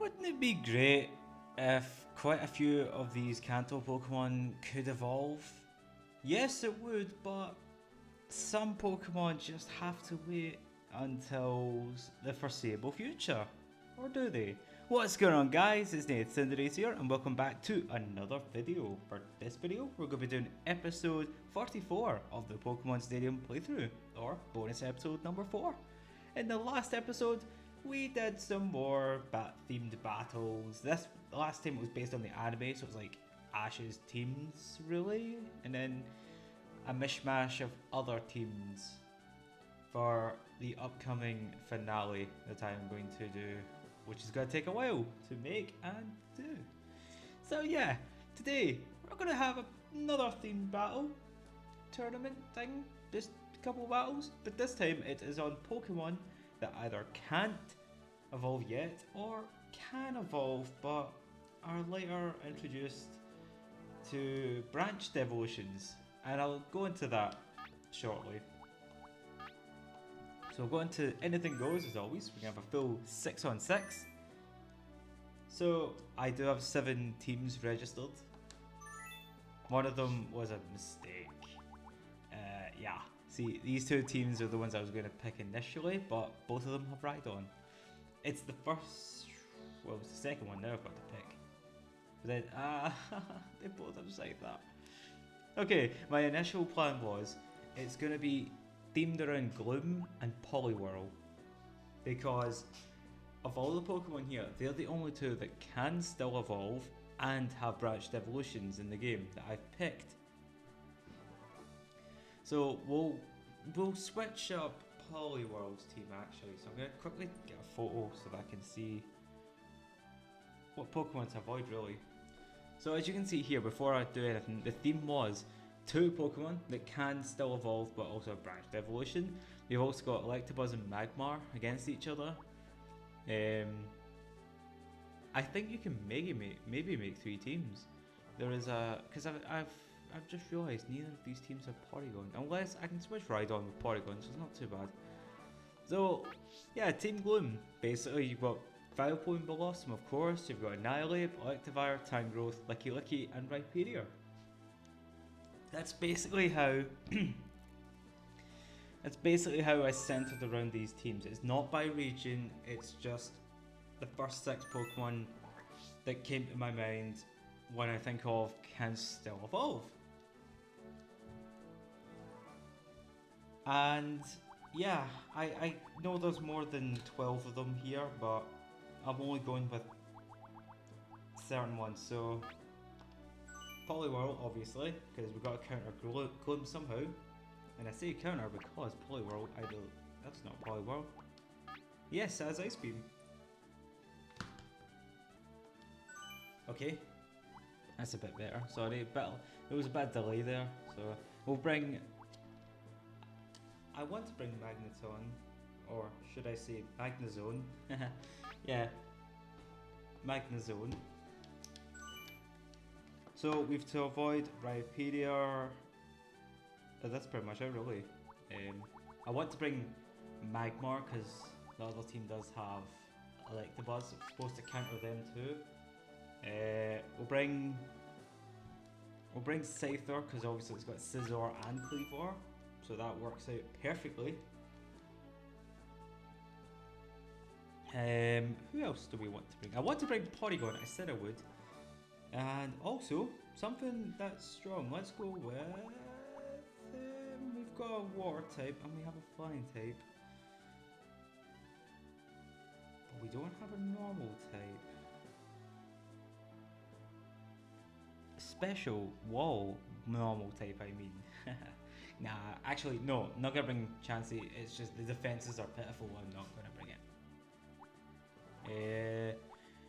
Wouldn't it be great if quite a few of these Kanto Pokemon could evolve? Yes, it would, but some Pokemon just have to wait until the foreseeable future. Or do they? What's going on, guys? It's Nathan Cinderace here, and welcome back to another video. For this video, we're going to be doing episode 44 of the Pokemon Stadium playthrough, or bonus episode number 4. In the last episode, we did some more bat-themed battles. This last time it was based on the anime, so it was like Ash's teams, really, and then a mishmash of other teams for the upcoming finale that I'm going to do, which is going to take a while to make and do. So yeah, today we're going to have another themed battle tournament thing, just a couple of battles, but this time it is on Pokemon that either can't evolve yet or can evolve but are later introduced to branched evolutions, and I'll go into that shortly. So we'll go into anything goes as always. We can have a full 6-on-6. So I do have 7 teams registered. One of them was a mistake. Yeah, see, these 2 teams are the ones I was going to pick initially, but both of them have Rhydon. It's the first, well, it's the second one now I've got to pick. But then, they both have just like that. Okay, my initial plan was, it's going to be themed around Gloom and Poliwhirl. Because of all the Pokemon here, they're the only 2 that can still evolve and have branched evolutions in the game that I've picked. So we'll switch up Poliwhirl's team actually. So I'm going to quickly get a photo so that I can see what Pokemon to avoid really. So as you can see here, before I do anything, the theme was 2 Pokemon that can still evolve but also have branched evolution. We've also got Electabuzz and Magmar against each other. I think you can maybe make 3 teams. There is a, because I've just realised neither of these teams have Porygon, unless I can switch Rhydon with Porygon, so it's not too bad. So yeah, Team Gloom, basically you've got Vileplume and Blossom, of course, you've got Annihilate, Electivire, Tangrowth, Licky and Rhyperior. That's basically how I centered around these teams. It's not by region, it's just the first 6 Pokemon that came to my mind when I think of can still evolve. And yeah, I know there's more than 12 of them here, but I'm only going with certain ones. So Poliwhirl, obviously, because we've got to counter Gloom somehow. And I say counter because Poliwhirl, that's not Poliwhirl. Yes, it has Ice Beam. Okay, that's a bit better. Sorry, but there was a bad delay there. So we'll bring. I want to bring Magneton, or should I say Magnezone? Yeah, Magnezone. So we've to avoid Rhyperior. That's pretty much it, really. I want to bring Magmar because the other team does have Electabuzz. It's supposed to counter them too. We'll bring Scyther because obviously it's got Scizor and Cleavor, so that works out perfectly. Who else do we want to bring? I want to bring Porygon. I said I would, and also something that's strong. Let's go with. We've got a water type and we have a flying type, but we don't have a normal type. Special wall normal type, I mean. Nah, actually no, not gonna bring Chansey. It's just the defenses are pitiful. I'm not gonna bring it.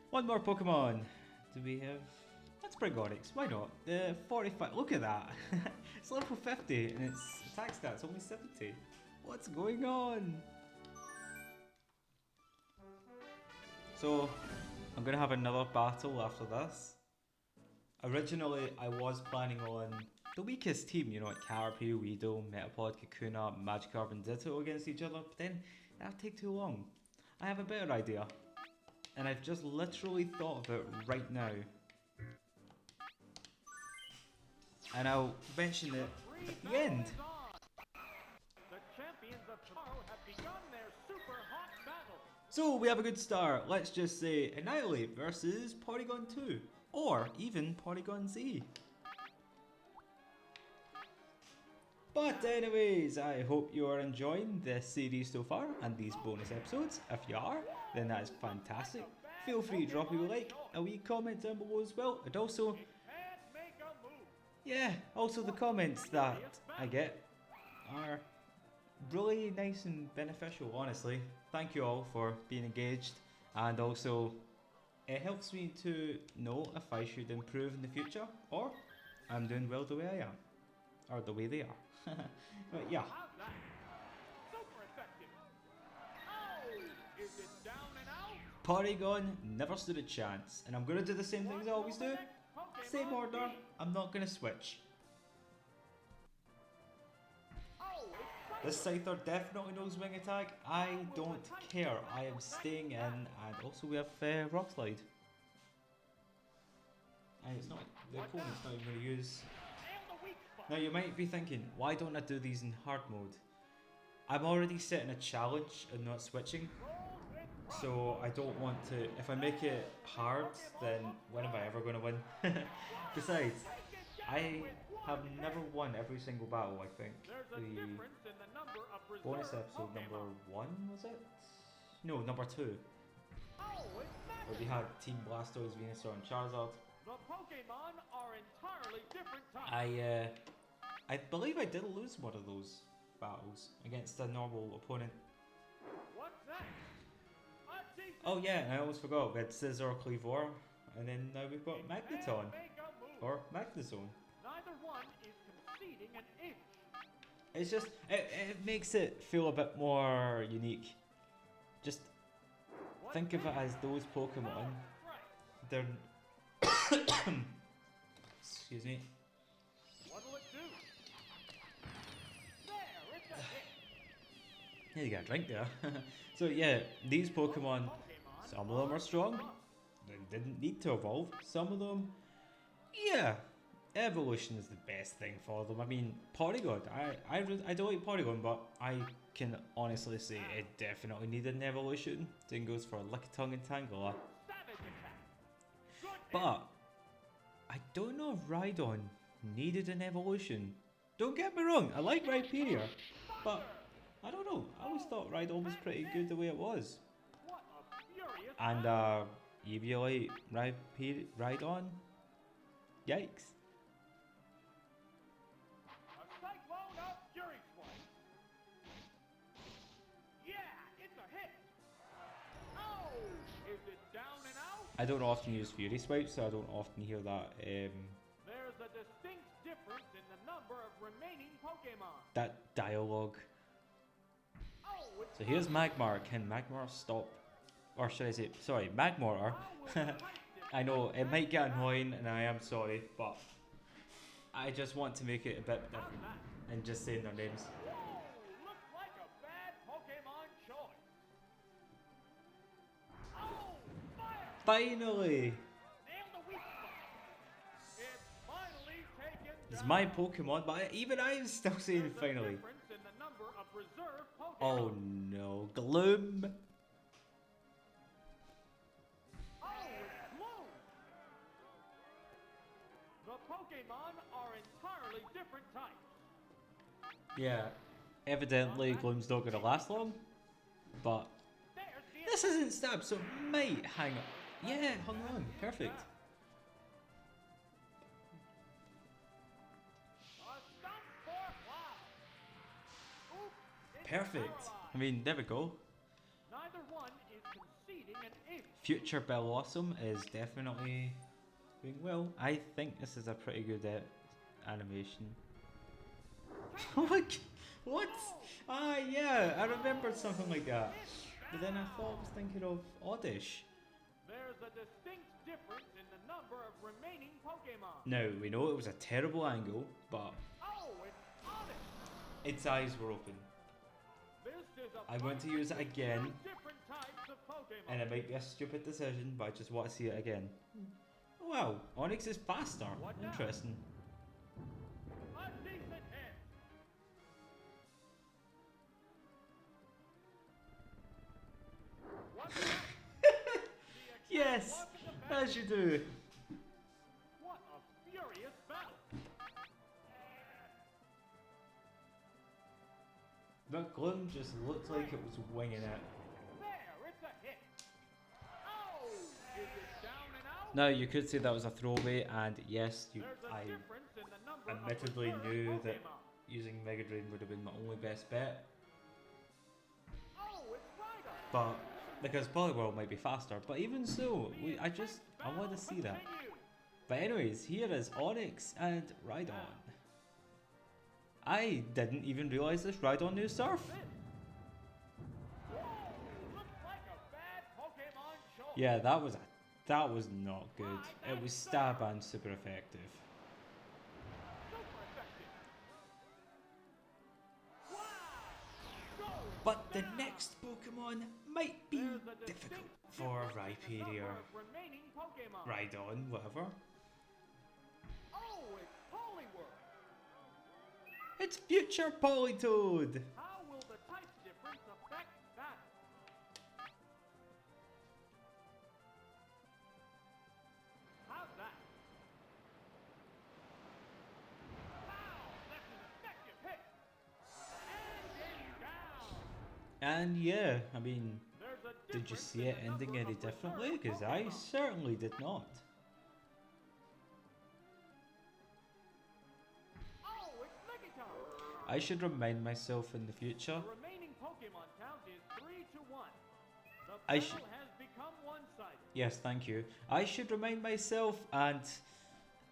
One more Pokemon. Do we have? Let's bring Onix. Why not? 45. Look at that. It's level 50 and its attack stats only 70. What's going on? So I'm gonna have another battle after this. Originally, I was planning on the weakest team, you know, like Caterpie, Weedle, Metapod, Kakuna, Magikarp and Ditto against each other, but then that would take too long. I have a better idea. and I've just literally thought of it right now. And I'll mention it at the end. So we have a good start. Let's just say Annihilate versus Porygon 2. Or even Porygon Z. But anyways, I hope you are enjoying this series so far and these bonus episodes. If you are, then that is fantastic. Feel free to drop a like, a wee comment down below as well. And also, also the comments that I get are really nice and beneficial, honestly. Thank you all for being engaged, and also it helps me to know if I should improve in the future or I'm doing well the way I am, or the way they are. But yeah. Porygon never stood a chance, and I'm going to do the same things I always do. Same order, I'm not going to switch. This Scyther definitely knows Wing Attack. I don't care. I am staying in, and also we have Rock Slide. And it's not, the opponent's not even going to use. Now you might be thinking, why don't I do these in hard mode? I'm already setting a challenge and not switching. So I don't want to, if I make it hard, then when am I ever going to win? Besides, I have never won every single battle, I think. The bonus episode number 1, was it? No, number 2. Where we had Team Blastoise, Venusaur and Charizard. I believe I did lose one of those battles against a normal opponent. Oh yeah, and I almost forgot, we had Scizor, Cleavor, and then now we've got Magneton, or Magnezone. It's just, it makes it feel a bit more unique. Just think of it as those Pokemon, they're... Excuse me. Yeah, you got a drink there. So yeah, these Pokemon, some of them are strong, they didn't need to evolve. Some of them, yeah, evolution is the best thing for them. I mean, Porygon, I don't like Porygon, but I can honestly say it definitely needed an evolution. Same goes for Lickitung and Tangela. But I don't know if Rhydon needed an evolution. Don't get me wrong, I like Rhyperior, but I don't know, I always thought Rhydon was pretty good the way it was. And Eviolite, Rhydon, yikes. I don't often use Fury Swipes, so I don't often hear that. There's a distinct difference in the number of remaining Pokemon. That dialogue. So here's Magmar. Can Magmar stop? Or should I say, sorry, Magmar. I know it might get annoying, and I am sorry, but I just want to make it a bit different and just saying their names. Looks like a bad Pokemon choice. Finally! It's my Pokemon, but even I'm still saying finally. Oh no, Gloom! The Pokemon are entirely different types. Yeah, evidently Gloom's not going to last long, but this isn't stab, so it might hang on. Yeah, hung on, perfect. Perfect. I mean, there we go. Neither one is conceding an inch. Future Bellossom is definitely doing well. I think this is a pretty good animation. What? Ah, yeah, I remembered something like that. But then I thought I was thinking of Oddish. There's a distinct difference in the number of remaining Pokemon. Now, we know it was a terrible angle, but It's Oddish. its eyes were open. This is a I'm going to use it again, different types of Pokemon. and it might be a stupid decision, but I just want to see it again. Oh wow, Onyx is faster. What now? Interesting. A decent hit. What now? The attack Yes, wasn't a bad as you do. What a furious battle! That Gloom just looked like it was winging it. There, it's a hit. Oh, is it down and out? Now you could say that was a throwaway, and yes, There's a I difference in the number admittedly of knew reserve that Pokemon. using Mega Drain would have been my only best bet, Oh, it's Rhydon. but because Poliwhirl might be faster, but even so, The I intense want to battle see that. continues. But anyways, here is Onyx and Rhydon. I didn't even realise this Rhydon knew Surf. Whoa, looks like a bad Pokemon choice. Yeah, that was not good. It was stab and super effective. Super effective. Wow. Go. But the Now. next Pokemon might be There's a difficult distinct for difference in the Rhyperior, number of remaining Pokemon. Rhydon, whatever. Oh, it's Poliwhirl. It's future Politoed! How will the type difference affect that? How's that? Wow, that's an effective hit. And it's down. And yeah, I mean, There's a did you difference see in it the ending number any of differently? reserve Because I Pokemon. certainly did not. Oh, it's Megaton. I should remind myself in the future. The remaining Pokemon count is 3-1. The I battle should- has become one-sided. Yes, thank you. I should remind myself, and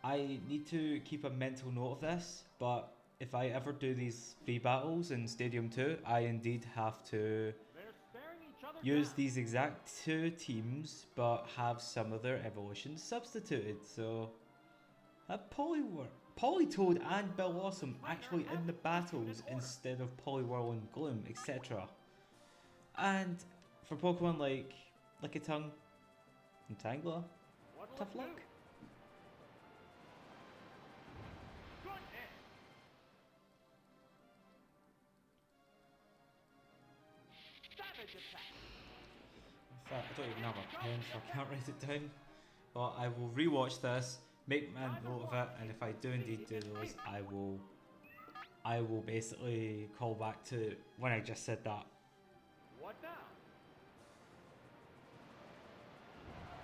I need to keep a mental note of this, but if I ever do these free battles in Stadium 2, I indeed have to They're staring each other use down. these exact two teams, but have some of their evolutions substituted. So, have Politoed and Bellossom actually in the battles instead of Poliwhirl and Gloom, etc. And for Pokemon like Lickitung and Tangela, What'll tough it luck. do? Good hit. Savage attack. In fact, I don't even have a pen, so I can't write it down. But I will rewatch this, make my note of it, and if I do indeed do those, I will basically call back to when I just said that. What now?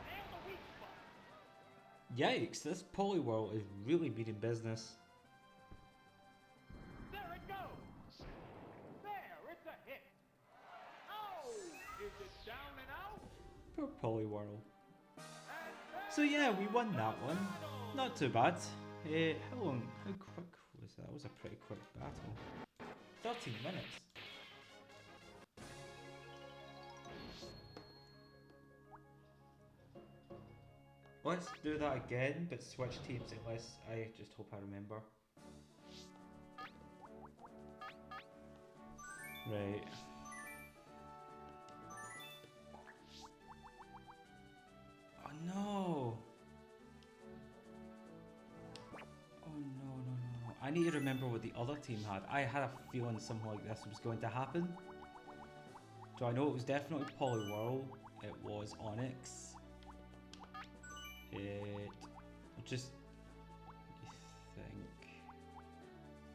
And the weak spot. Yikes, this Poliwhirl is really beating business. There it goes. There, it's a hit. Oh, is it down and out? Poor Poliwhirl. And So yeah, we won that one. Not too bad. How quick was that? That was a pretty quick battle. 13 minutes. Let's do that again, but switch teams unless I just hope I remember. Right. Oh no! Oh no. I need to remember what the other team had. I had a feeling something like this was going to happen. So I know it was definitely Poliwhirl. It was Onyx. It just think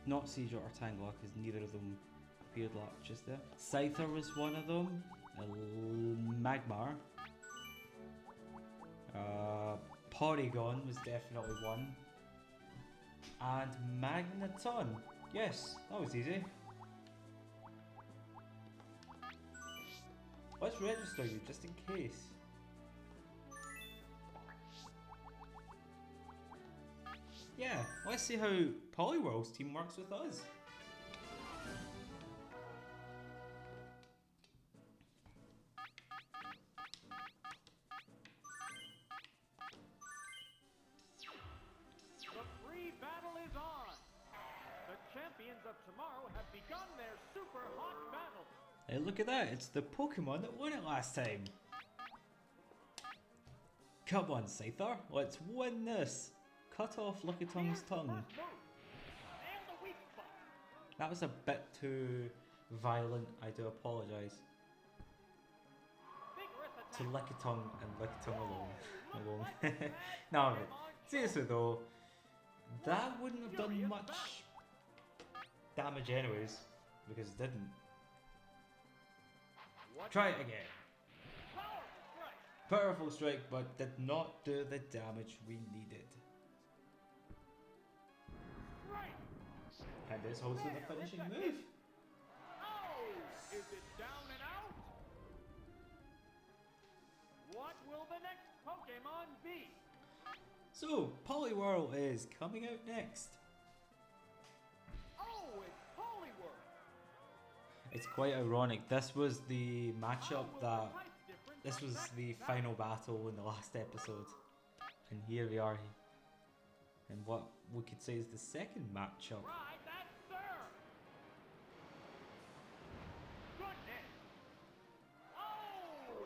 not Seizure or Tangela because neither of them appeared like just there. Scyther was one of them. Magmar. Porygon was definitely one. And Magneton. Yes, that was easy. Let's register you just in case. Yeah, let's see how Poliwhirl's team works with us. the free battle is on. The champions of tomorrow have begun their super hot battle. Hey, look at that, it's the Pokemon that won it last time. Come on, Scyther, let's win this. Cut off Lickitung's tongue. Nail the weak spot. That was a bit too violent, I do apologise. Vigorous To attack. Lickitung and Lickitung alone. No, but seriously though, that wouldn't have done much damage anyways, because it didn't. Try it again. Powerful strike, but did not do the damage we needed. And this also the finishing move. Oh, is it down and out? What will the next Pokemon be? So, Poliwhirl is coming out next. Oh, it's Poliwhirl. It's quite ironic. This was the matchup that. This was the final battle in the last episode. And here we are. And what we could say is the second matchup. Right, that's sir. Goodness. Oh,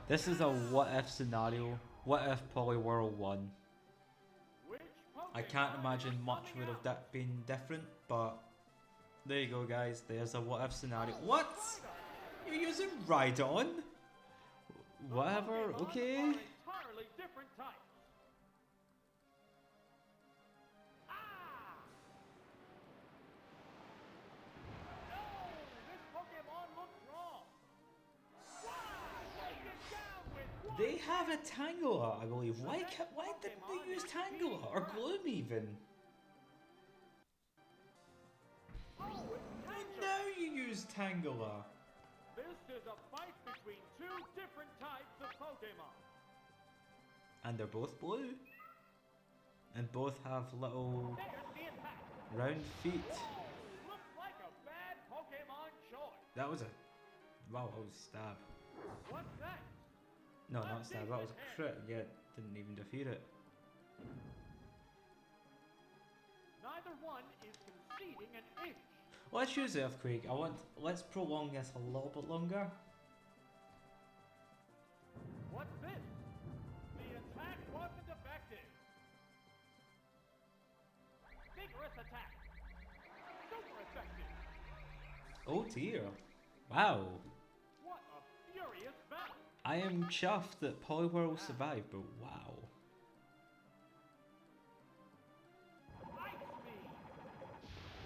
it's This is a what if scenario. What if Poliwhirl won? which I can't Pokemon imagine is much coming would have out? been different, but there you go, guys. There's a what if scenario. What? You're using Rhydon? Whatever, Pokemon okay. are entirely different types. Ah! No, this Pokemon looks wrong. Wow! Take it down with one. They have a Tangela, I believe. Why didn't they use Tangela or Gloom even? Oh, it's And Kanto. now you use Tangela. This is a fight between two different types of Pokemon. And they're both blue. And both have little There's the attack. round feet. Whoa, looks like a bad Pokemon choice. That was a... Wow, that was a stab. What's that? No, not stab, that was a crit, yet didn't even defeat it. Neither one is conceding an inch. Let's use Earthquake. Let's prolong this a little bit longer. What's this? The attack wasn't effective. Vigorous attack. Super effective. Oh dear. Wow. What a furious battle. I am chuffed that Poliwhirl survived, but wow. Ice Beam.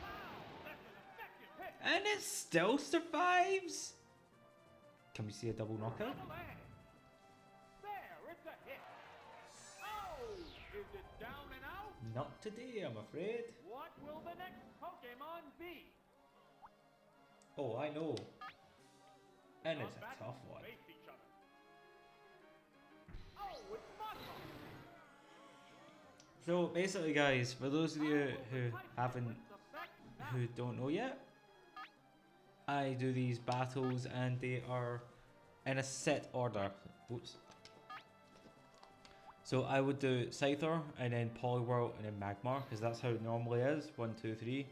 Wow, that's an effective hit. And it still survives? Can we see a double knockout? Double edge. There, it's a hit. Oh, is it down and out? Not today, I'm afraid. What will the next Pokemon be? Oh, I know. And it's Come a back tough and one. face each other. Oh, it's Muscle. So basically, guys, for those of you who don't know yet, I do these battles and they are in a set order. Oops. So I would do Scyther and then Poliwhirl and then Magmar, because that's how it normally is. 1, 2, 3.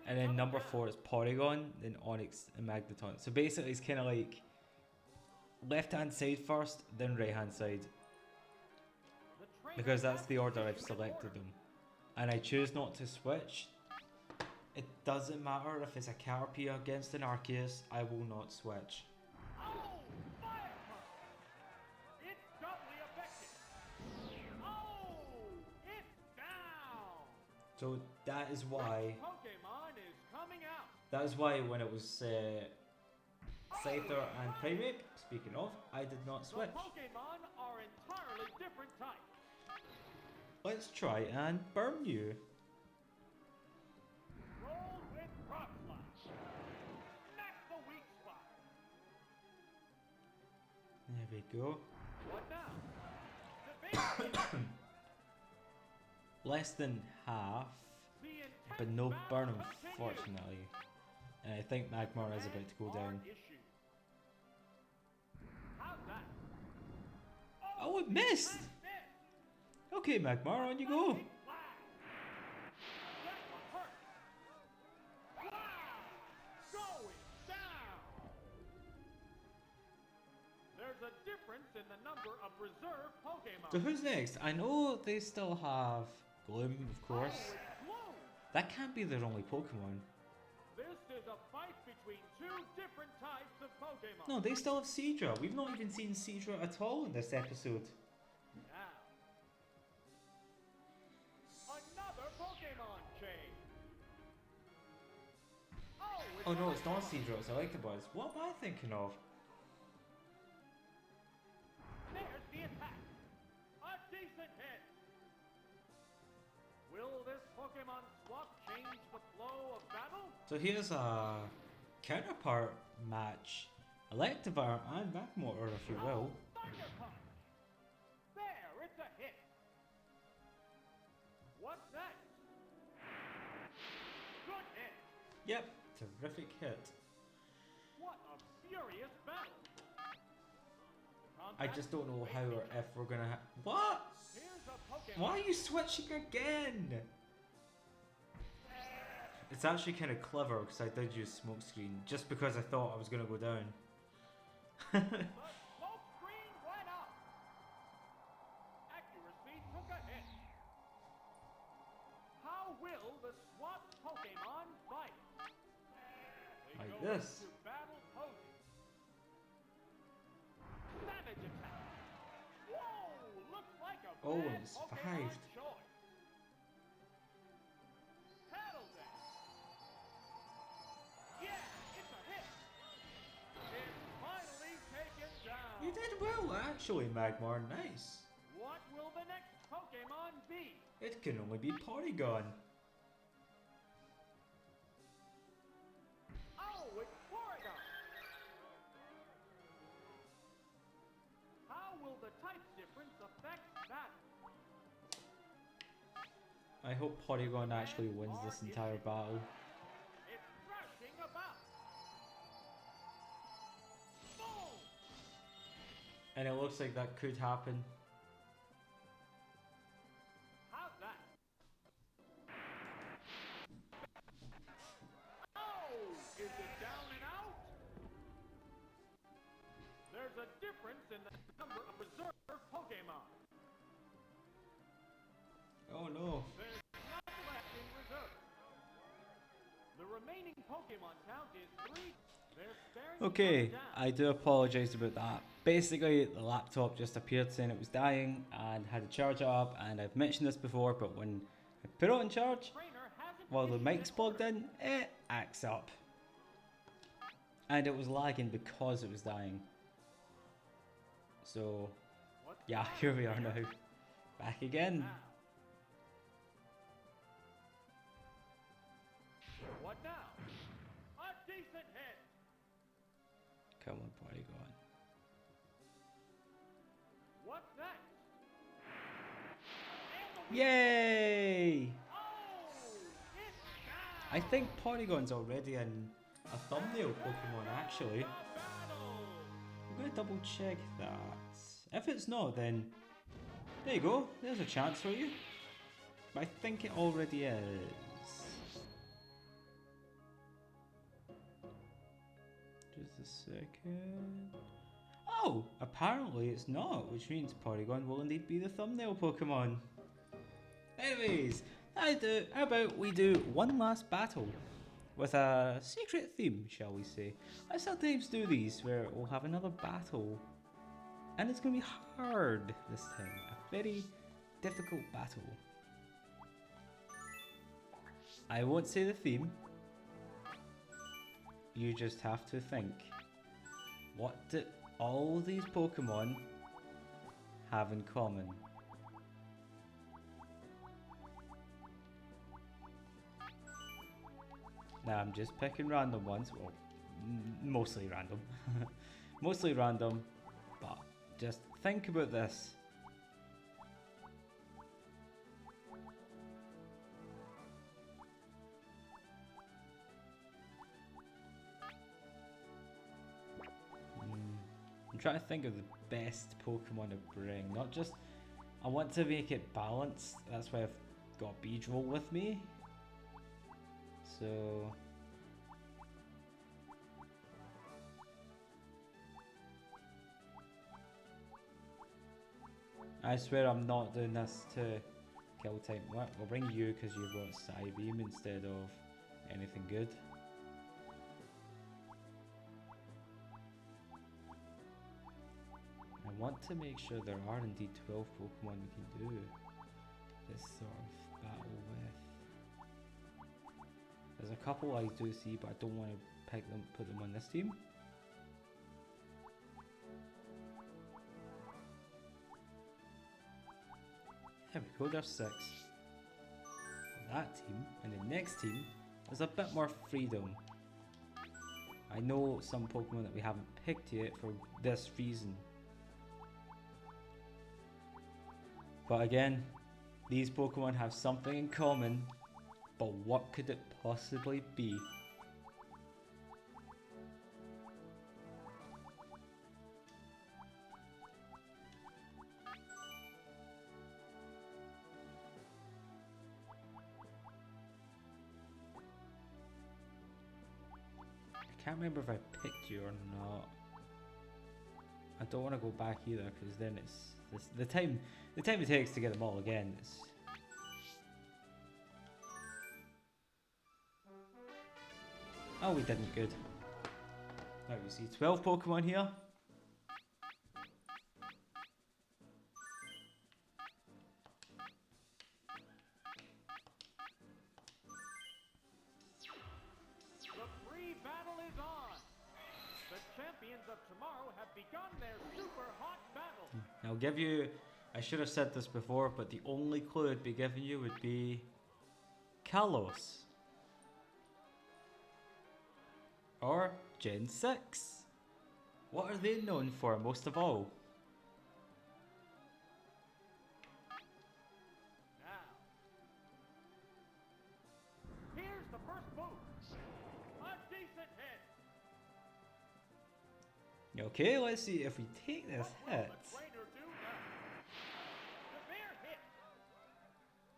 And then number 4 is Porygon, then Onyx and Magneton. So basically it's kind of like left hand side first, then right hand side. Because that's the order I've selected them. And I choose not to switch. It doesn't matter if it's a Caterpie against an Arceus, I will not switch. Oh, Fire Punch. It's doubly effective. Oh, it's down. So that is why, Pokemon is coming out. when it was Scyther and Primeape, speaking of, I did not The switch. Pokemon are entirely different types. Let's try and burn you. Roll with Rock Slash. Smack the weak spot. There we go. What now? Debate. Less than half, The intense but no battle burn, continues. unfortunately. And I think Magmar is about to go down. Issue. How's that? Oh, it missed! That's it. Okay, Magmar, on you go. Lightning flash. That one hurt. Wow. Going down. a difference in the number of reserve Pokemon. So who's next? I know they still have Gloom, of course. Oh, it's Gloom! That can't be their only Pokemon. This is a fight between two different types of Pokemon. No, they still have Seadra. We've not even seen Seadra at all in this episode. Now, another Pokemon chain. Oh no, it's not Seadra, it's Electabuzz. What am I thinking of? There's the attack. A decent hit. Will this Pokemon swap change the flow of battle? So here's a counterpart match. Electivire and Magmortar, if you will. Thunder Punch. There, it's a hit. What's next? Good hit. Yep, terrific hit. What a furious battle. I just don't know how or if we're gonna What? Here's a Pokemon. Why are you switching again? It's actually kind of clever because I did use smokescreen just because I thought I was gonna go down. The smoke screen went up. Accuracy took a hit. How will the swap Pokemon fight? They Like go this. into battle poses. Savage attack. Whoa! Looks like a Oh, bad it's Pokemon survived. choice. Paddle Dance. Yeah, it's a hit. It's finally taken down. You did well, actually, Magmar. Nice. What will the next Pokemon be? It can only be Porygon. Oh, it's Porygon! How will the type difference affect battle? I hope Porygon actually wins this entire battle. It's thrashing about. Boom! And it looks like that could happen. How's that? Oh! Is it down and out? There's a difference in the number of reserve Pokemon. Oh no. There's not left in reserve. The remaining Pokemon count is 3. They're staring Okay, each other down. I do apologise about that. Basically, the laptop just appeared saying it was dying and had to charge it up, and I've mentioned this before, but when I put it on charge, Trainer hasn't while the issued mic's an plugged order. in, it acts up. And it was lagging because it was dying. So, What's yeah, the here matter, we are Trainer? now. Back again. Now. What now? A decent hit. Come on, Porygon. What's next? And the Yay! Oh! It's down. I think Porygon's already in a thumbnail Pokemon, actually. The battle. I'm gonna double check that. If it's not, then there you go. There's a chance for you. But I think it already is. Just a second. Oh, apparently it's not, which means Porygon will indeed be the thumbnail Pokemon. Anyways, how about we do one last battle with a secret theme, shall we say? I sometimes do these where we'll have another battle, and it's going to be hard this time. A very difficult battle. I won't say the theme. You just have to think. What do all these Pokemon have in common? Now I'm just picking random ones. Well, mostly random. Mostly random. But just think about this. I'm trying to think of the best Pokemon to bring. Not just... I want to make it balanced. That's why I've got Beedrill with me. So... I swear I'm not doing this to kill time. What? We'll bring you because you've got Psybeam instead of anything good. I want to make sure there are indeed 12 Pokemon we can do this sort of battle with. There's a couple I do see, but I don't want to put them on this team. There we go, there's 6. That team, and the next team, there's a bit more freedom. I know some Pokemon that we haven't picked yet for this reason. But again, these Pokemon have something in common, but what could it possibly be? I can't remember if I picked you or not. I don't want to go back either because then it's the time it takes to get them all again. Oh, we didn't. Good. Now you see 12 Pokemon here. The free battle is on. The champions of tomorrow have begun their super hot battle. I'll give you. I should have said this before, but the only clue I'd be giving you would be Kalos. Or Gen 6. What are they known for most of all? Now, here's the first move. A decent hit. Okay, let's see if we take this What will hit. the trainer do now? Severe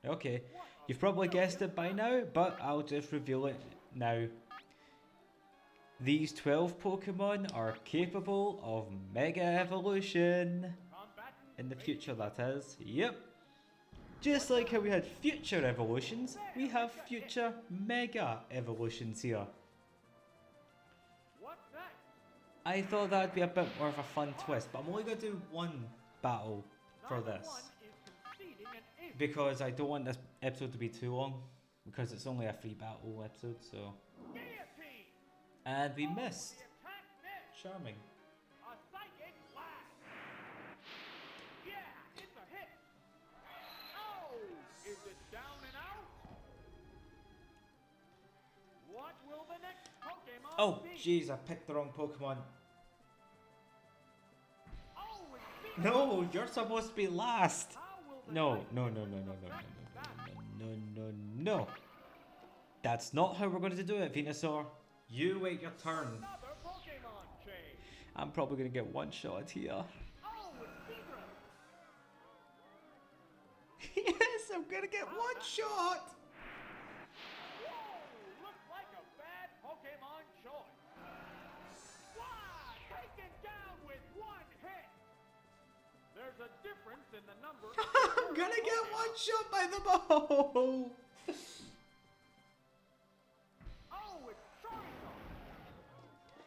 hit. Okay, you've probably guessed it by now, but I'll just reveal it now. These 12 Pokemon are capable of Mega Evolution. In the future, that is. Yep. Just like how we had future evolutions, we have future Mega Evolutions here. What's that? I thought that'd be a bit more of a fun twist, but I'm only going to do one battle for Neither this. one is conceding an inch. Because I don't want this episode to be too long. Because it's only a free battle episode, so... Guillotine. And we Oh, missed. the attack missed. Charming. A psychic blast. Yeah, it's a hit. Oh, is it down and out? What will the next Pokemon Oh, be? jeez, I picked the wrong Pokemon. Oh, it's Pikachu. No, you're supposed to be last. How will the No, Titan no, no, no, Titan no, no, no, affect no, that? no, no, no, no. That's not how we're going to do it, Venusaur. You wait your turn. Another Pokemon change. I'm probably going to get one shot here. Oh, it's Beedrill. Yes, I'm going to get one shot. Whoa, looks like a bad Pokemon choice. Wow, taken down with one hit. There's a difference in the number. I'm going to get one shot by the ball. Oh, it's Charizard.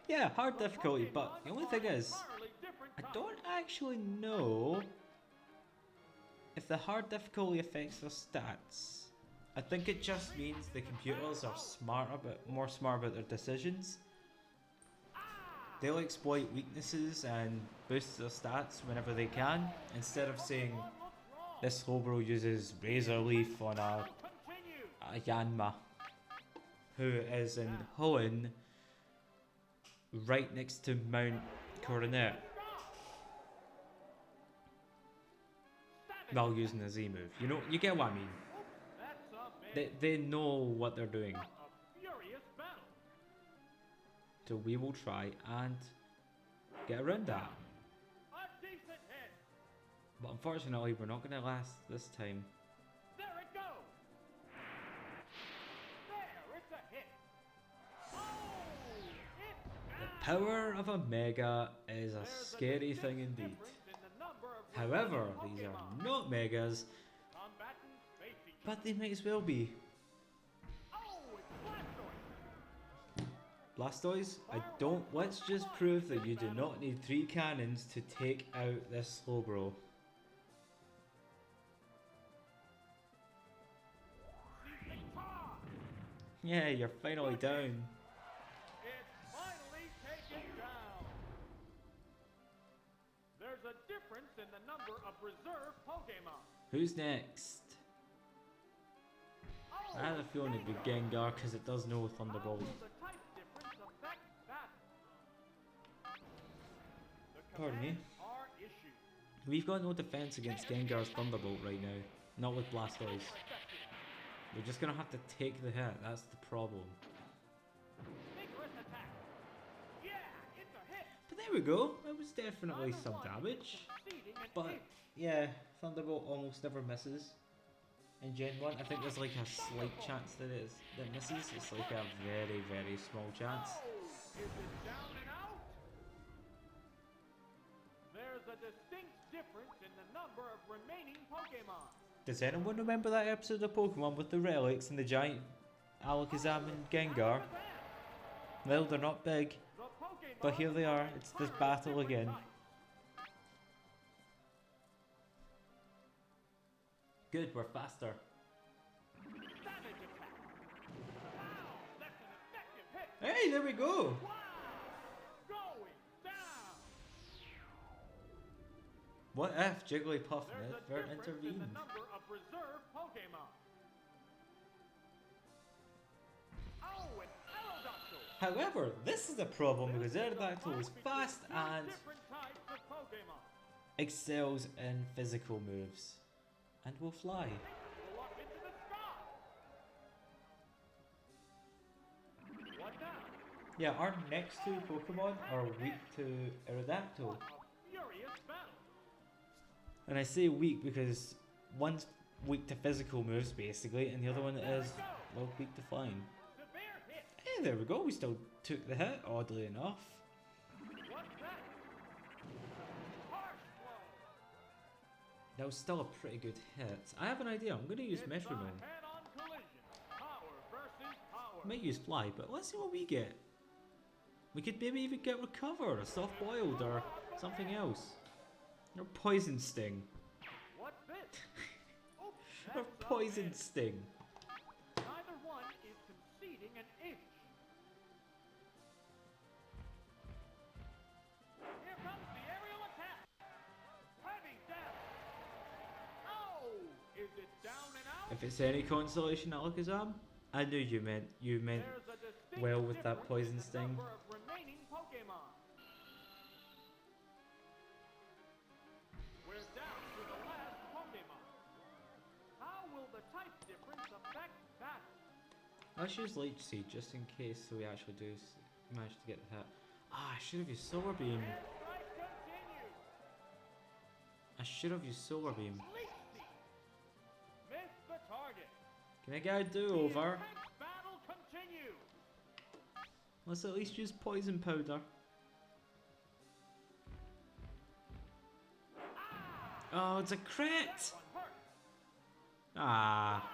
Yeah, hard The difficulty, but Pokemon the only are thing is, entirely different I types. don't actually know if the hard difficulty affects their stats. I think it just means the computers are more smart about their decisions. They'll exploit weaknesses and boost their stats whenever they can, instead of saying What looks wrong? this Slowbro uses Razor Leaf on Continue. a Yanma, who is in Hoenn, right next to Mount Coronet, while using a Z move. You know, you get what I mean. That's a They know what they're doing. a furious battle. So we will try and get around that. A decent hit. But unfortunately, we're not going to last this time. There it goes. There, it's a hit. Oh, it's The down. power of a Mega is a There's scary thing distinct indeed. difference in the number of However, remaining these are Pokemon. not Megas, Combatants face each but they might as well be. Oh, it's Blastoise! Blastoise, I don't. Let's just prove that you do not need 3 cannons to take out this Slowbro. Yeah, you're finally down. It's finally taken down. There's a difference in the number of reserve Pokemon. Who's next? Oh, I have a feeling it'd be Gengar because it does know Thunderbolt. How will the type difference affect battle? The Pardon me. commands are issued. We've got no defense against Gengar's Thunderbolt right now. Not with Blastoise. We're just gonna have to take the hit, that's the problem. Vigorous attack. Yeah, it's a hit. But there we go, it was definitely Neither some one is damage. conceding an But inch. yeah, Thunderbolt almost never misses. In Gen 1, I think there's like a slight chance that it misses. It's like a very, very small chance. Oh, is it down and out? There's a distinct difference in the number of remaining Pokemon. Does anyone remember that episode of Pokemon with the relics and the giant Alakazam and Gengar? Well, they're not big, The Pokemon but here they are. are It's this entirely battle different again. types. Good, we're faster. Savage attack. Wow, that's an effective hit. Hey, there we go! Wow, going down. What if Jigglypuff There's a never difference in the intervened? number of reserve Pokemon. Oh, an Aerodactyl. However, this is a problem because This is a Aerodactyl is fight fast between two and different types of Pokemon. excels in physical moves. And will fly. Go up into the sky. What now? Yeah, our next 2 Pokemon are weak to Aerodactyl. What a furious battle. And I say weak because one's weak to physical moves basically, and the other one is, well, weak to flying. Severe hit. Hey, there we go, we still took the hit, oddly enough. What's that? Harsh blow. That was still a pretty good hit. I have an idea, I'm going to use It's a Metronome. head-on collision. Power versus power. I might use Fly, but let's see what we get. We could maybe even get Recover, or Soft Boiled, or something else. Or Poison Sting. What's this? Oops, Or that's a Poison miss. Sting. Neither one is conceding an inch. Here comes the aerial attack. Heavy damage. Oh, is it down and out? If it's any consolation, Alakazam, I knew you meant There's a distinct well with that difference Poison in the Sting. number of remaining Pokemon. We're down to the last Pokemon. How will the type difference affect battle? Let's use Leech Seed just in case so we actually do manage to get the hit. Ah, I should have used Solar Beam. Airstrike continues. I should have used Solar Beam. Leech Seed. Missed the target. Can I get a do-over? The intense battle continues. Let's at least use Poison Powder. Oh, it's a crit! That one hurt. Ah,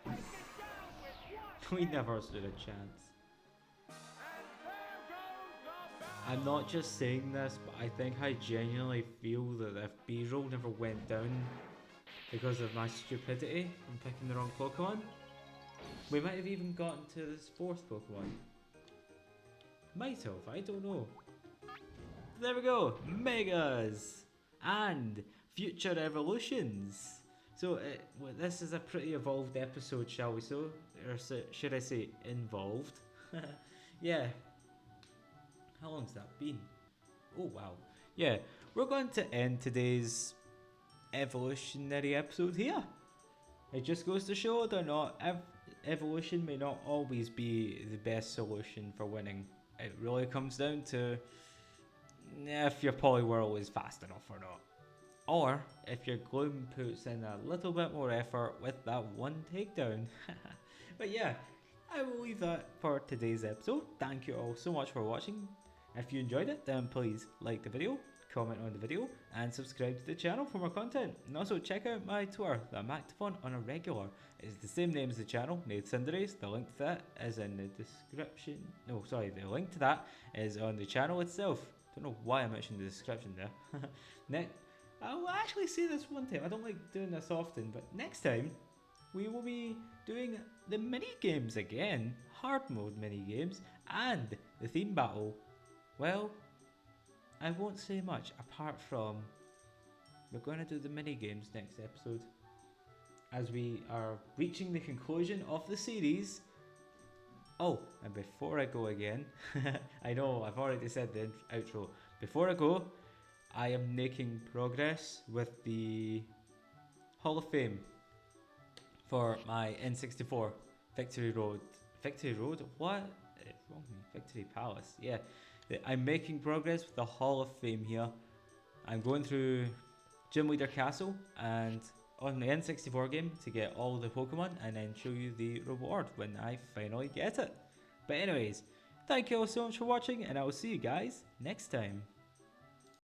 Take it down with one we hit. never stood a chance. And there goes the battle. I'm not just saying this, but I think I genuinely feel that if B-roll never went down because of my stupidity in picking the wrong Pokemon, we might have even gotten to this 4th Pokemon. Might have, I don't know. There we go, Megas! And future evolutions! So, this is a pretty evolved episode, shall we so? Or should I say, involved? Yeah. How long's that been? Oh wow. Yeah, we're going to end today's evolutionary episode here. It just goes to show that evolution may not always be the best solution for winning. It really comes down to if your Poliwhirl is fast enough or not. Or if your Gloom puts in a little bit more effort with that one takedown. But yeah, I will leave that for today's episode. Thank you all so much for watching. If you enjoyed it, then please like the video, comment on the video, and subscribe to the channel for more content. And also check out my Twitter that I'm active on a regular. It's the same name as the channel, Nathan. The link to that is in the description. No, sorry, the link to that is on the channel itself. Don't know why I mentioned the description there. Next, I will actually say this one time. I don't like doing this often, but next time we will be doing the mini games again, hard mode mini games, and the theme battle. Well, I won't say much apart from we're going to do the mini games next episode as we are reaching the conclusion of the series. Oh, and before I go again, I know I've already said the outro. Before I go, I am making progress with the Hall of Fame for my N64 Victory Road. Victory Road? What? Wrong me. Victory Palace. Yeah. I'm making progress with the Hall of Fame here. I'm going through Gym Leader Castle and on the N64 game to get all the Pokemon and then show you the reward when I finally get it. But anyways, thank you all so much for watching and I will see you guys next time.